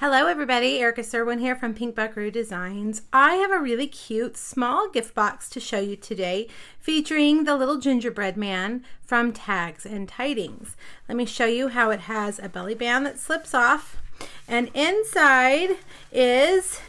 Hello everybody, Erica Serwin here from Pink Buckaroo Designs. I have a really cute small gift box to show you today featuring the little gingerbread man from Tags and Tidings. Let me show you how it has a belly band that slips off, and inside is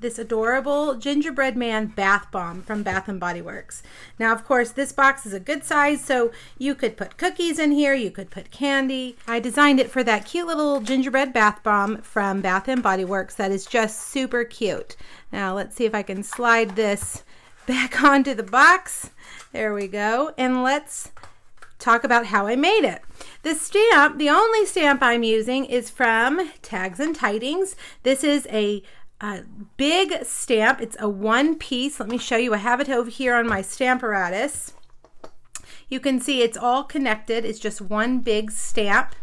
this adorable gingerbread man bath bomb from Bath and Body Works. Now, of course, this box is a good size, so you could put cookies in here, you could put candy. I designed it for that cute little gingerbread bath bomb from Bath and Body Works that is just super cute. Now, let's see if I can slide this back onto the box. There we go. And let's talk about how I made it. The stamp, the only stamp I'm using is from Tags and Tidings. This is a big stamp. It's a one piece. Let me show you. I have it over here on my stamp apparatus. You can see it's all connected. It's just one big stamp,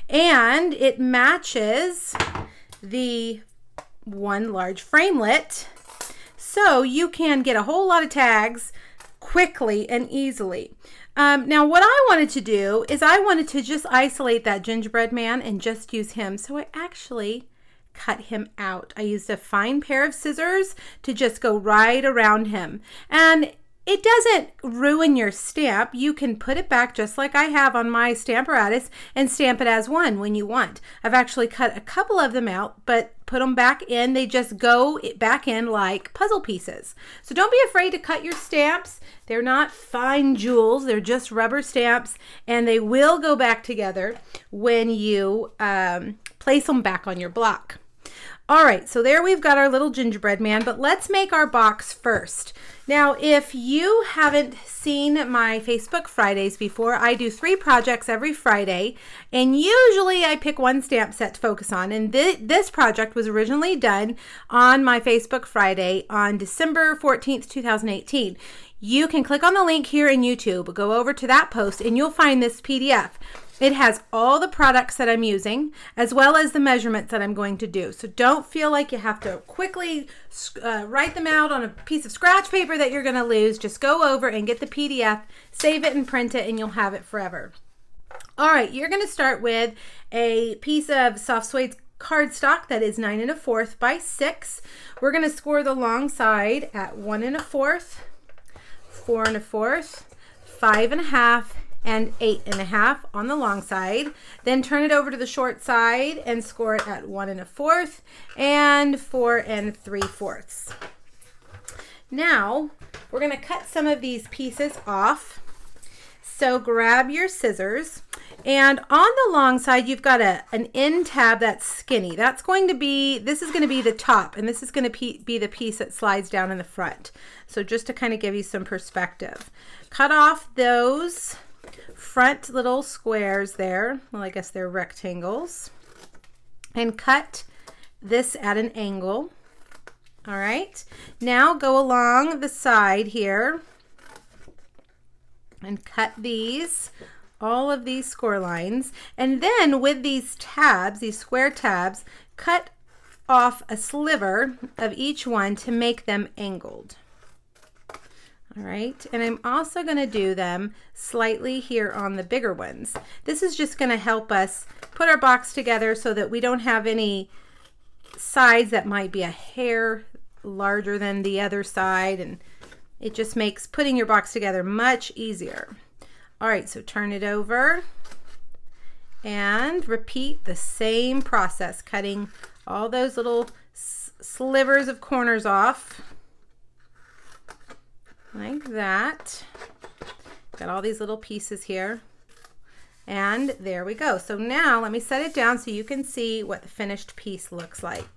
and it matches the one large framelit, so you can get a whole lot of tags quickly and easily. Now what I wanted to do is I wanted to just isolate that gingerbread man and just use him, so I actually cut him out. I used a fine pair of scissors to just go right around him, and it doesn't ruin your stamp. You can put it back just like I have on my stamp apparatus and stamp it as one when you want. I've actually cut a couple of them out, but put them back in. They just go back in like puzzle pieces. So don't be afraid to cut your stamps. They're not fine jewels. They're just rubber stamps, and they will go back together when you place them back on your block. All right, so there we've got our little gingerbread man, but let's make our box first. Now, if you haven't seen my Facebook Fridays before, I do 3 projects every Friday, and usually I pick one stamp set to focus on, and this project was originally done on my Facebook Friday on December 14th, 2018. You can click on the link here in YouTube, go over to that post, and you'll find this PDF. It has all the products that I'm using, as well as the measurements that I'm going to do. So don't feel like you have to quickly write them out on a piece of scratch paper that you're going to lose. Just go over and get the PDF, save it and print it, and you'll have it forever. All right, you're going to start with a piece of soft suede cardstock that is 9 1/4 by 6. We're going to score the long side at 1 1/4, 4 1/4, 5 1/2, and 8 1/2 on the long side. Then turn it over to the short side and score it at 1 1/4 and 4 3/4. Now we're going to cut some of these pieces off. So grab your scissors, and on the long side you've got an end tab that's skinny. That's going to be, this is going to be the top, and this is going to be the piece that slides down in the front. So just to kind of give you some perspective, cut off those front little squares there. Well, I guess they're rectangles, and cut this at an angle. All right, now go along the side here and cut these, all of these score lines, and then with these tabs, these square tabs, cut off a sliver of each one to make them angled. All right, and I'm also going to do them slightly here on the bigger ones. This is just going to help us put our box together so that we don't have any sides that might be a hair larger than the other side, and it just makes putting your box together much easier. All right, so turn it over and repeat the same process, cutting all those little slivers of corners off. Like that. Got all these little pieces here, and there we go. So now let me set it down so you can see what the finished piece looks like.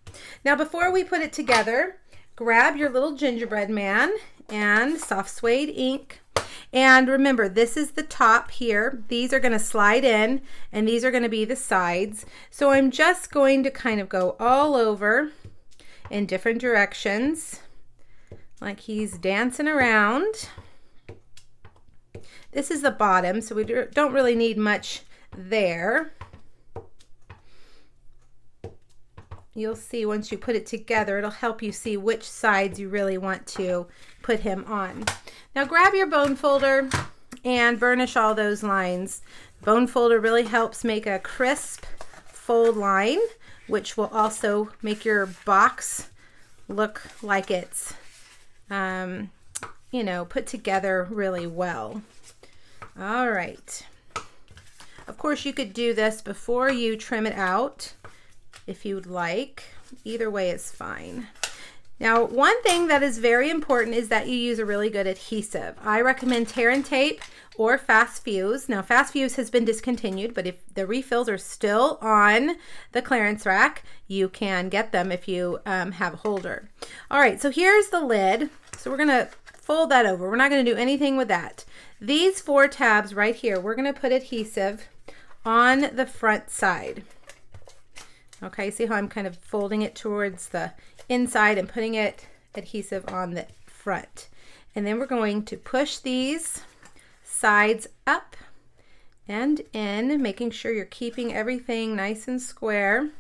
Now before we put it together, grab your little gingerbread man and soft suede ink, and remember, this is the top here. These are going to slide in, and these are going to be the sides. So I'm just going to kind of go all over in different directions, like he's dancing around. This is the bottom, so we don't really need much there. You'll see once you put it together, it'll help you see which sides you really want to put him on. Now grab your bone folder and burnish all those lines. Bone folder really helps make a crisp, fold line, which will also make your box look like it's, you know, put together really well. All right. Of course, you could do this before you trim it out if you would like. Either way is fine. Now, one thing that is very important is that you use a really good adhesive. I recommend tear and tape or fast fuse. Now, fast fuse has been discontinued, but if the refills are still on the clearance rack, you can get them if you have a holder. All right, so here's the lid. So we're gonna fold that over. We're not gonna do anything with that. These 4 tabs right here, we're gonna put adhesive on the front side. Okay, see how I'm kind of folding it towards the inside and putting it adhesive on the front. And then we're going to push these sides up and in, making sure you're keeping everything nice and square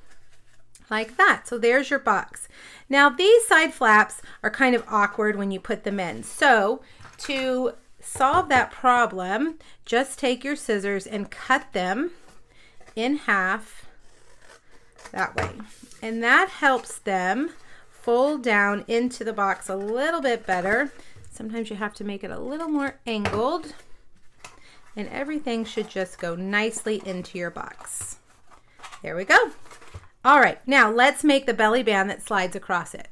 like that. So there's your box. Now these side flaps are kind of awkward when you put them in. So to solve that problem, just take your scissors and cut them in half that way. And that helps them fold down into the box a little bit better. Sometimes you have to make it a little more angled, and everything should just go nicely into your box. There we go. All right, now let's make the belly band that slides across it.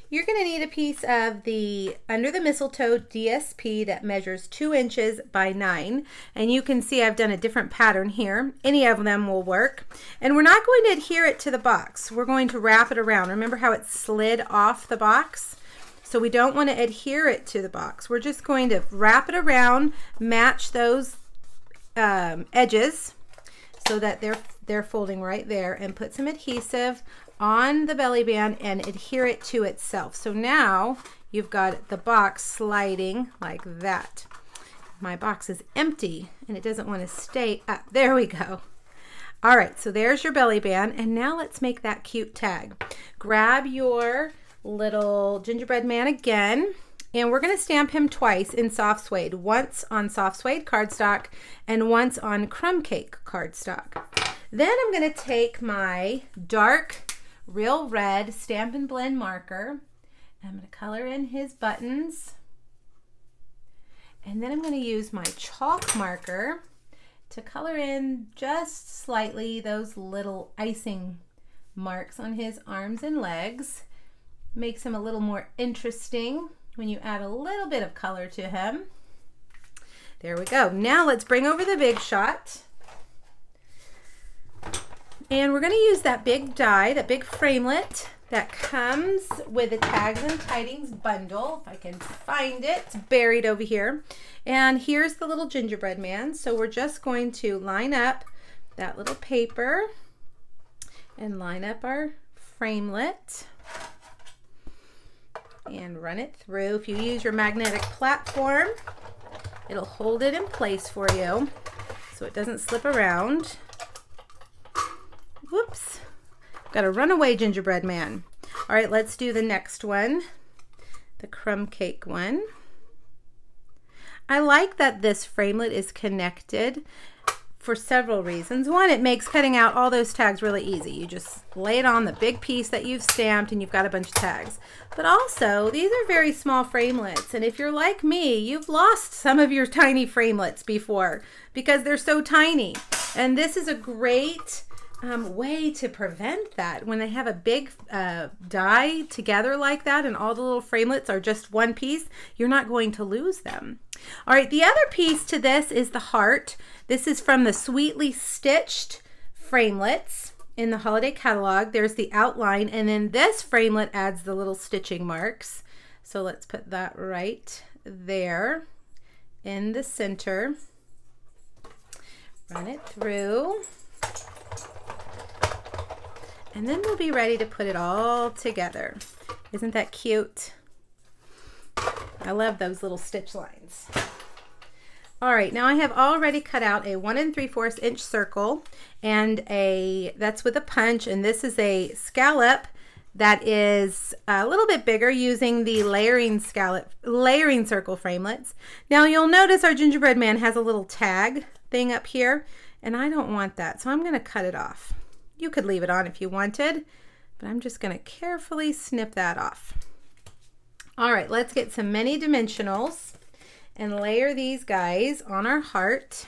You're going to need a piece of the Under the Mistletoe DSP that measures 2 inches by 9. And you can see I've done a different pattern here. Any of them will work. And we're not going to adhere it to the box. We're going to wrap it around. Remember how it slid off the box? So we don't want to adhere it to the box. We're just going to wrap it around, match those edges so that they're folding right there, and put some adhesive on the belly band and adhere it to itself. So now you've got the box sliding like that. My box is empty and it doesn't want to stay up. There we go. All right, so there's your belly band, and now let's make that cute tag. Grab your little gingerbread man again, and we're going to stamp him twice in soft suede. Once on soft suede cardstock and once on crumb cake cardstock. Then I'm going to take my dark Real Red Stampin' Blend marker. I'm going to color in his buttons. And then I'm going to use my chalk marker to color in just slightly those little icing marks on his arms and legs. Makes him a little more interesting when you add a little bit of color to him. There we go. Now let's bring over the Big Shot. And we're going to use that big die, that big framelit that comes with the Tags and Tidings bundle. If I can find it, it's buried over here. And here's the little gingerbread man. So we're just going to line up that little paper and line up our framelit and run it through. If you use your magnetic platform, it'll hold it in place for you so it doesn't slip around. Whoops, got a runaway gingerbread man. All right, let's do the next one, the crumb cake one. I like that this framelit is connected for several reasons. One, it makes cutting out all those tags really easy. You just lay it on the big piece that you've stamped and you've got a bunch of tags. But also, these are very small framelits, and if you're like me, you've lost some of your tiny framelits before because they're so tiny. And this is a great way to prevent that. When they have a big die together like that and all the little framelits are just one piece, you're not going to lose them. All right, the other piece to this is the heart. This is from the Sweetly Stitched framelits in the holiday catalog. There's the outline, and then this framelit adds the little stitching marks. So let's put that right there in the center. Run it through. And then we'll be ready to put it all together. Isn't that cute? I love those little stitch lines. All right, now I have already cut out a 1 3/4 inch circle, and that's with a punch, and this is a scallop that is a little bit bigger using the layering circle framelits. Now you'll notice our gingerbread man has a little tag thing up here, and I don't want that, so I'm going to cut it off. You could leave it on if you wanted, but I'm just going to carefully snip that off. All right, let's get some mini dimensionals and layer these guys on our heart.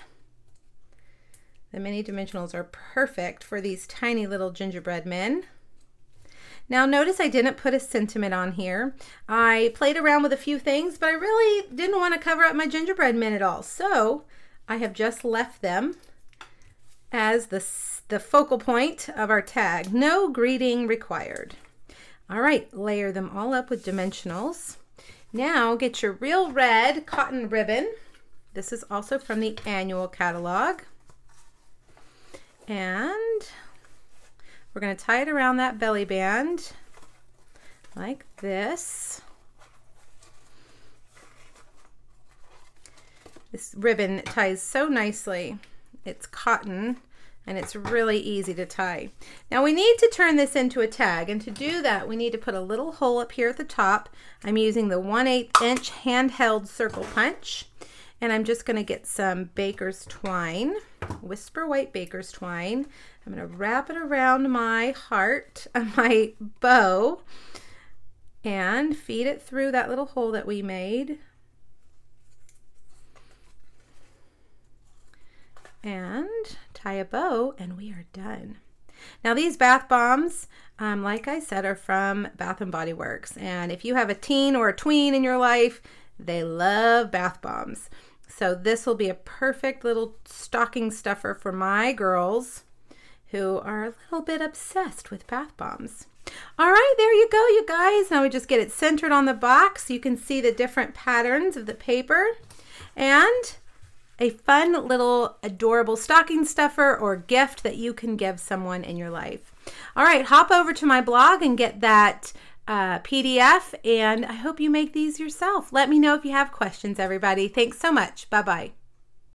The mini dimensionals are perfect for these tiny little gingerbread men. Now notice I didn't put a sentiment on here. I played around with a few things, but I really didn't want to cover up my gingerbread men at all. So I have just left them as the focal point of our tag. No greeting required. All right, layer them all up with dimensionals. Now get your real red cotton ribbon. This is also from the annual catalog. And we're going to tie it around that belly band like this. This ribbon ties so nicely. It's cotton and it's really easy to tie. Now we need to turn this into a tag, and to do that we need to put a little hole up here at the top. I'm using the 1/8 inch handheld circle punch, and I'm just going to get some baker's twine, Whisper White baker's twine. I'm going to wrap it around my heart, my bow, and feed it through that little hole that we made. And tie a bow, and we are done. Now these bath bombs, like I said, are from Bath & Body Works, and if you have a teen or a tween in your life, they love bath bombs. So this will be a perfect little stocking stuffer for my girls who are a little bit obsessed with bath bombs. All right, there you go, you guys. Now we just get it centered on the box so you can see the different patterns of the paper, and a fun little adorable stocking stuffer or gift that you can give someone in your life. All right, hop over to my blog and get that PDF, and I hope you make these yourself. Let me know if you have questions, everybody. Thanks so much. Bye-bye.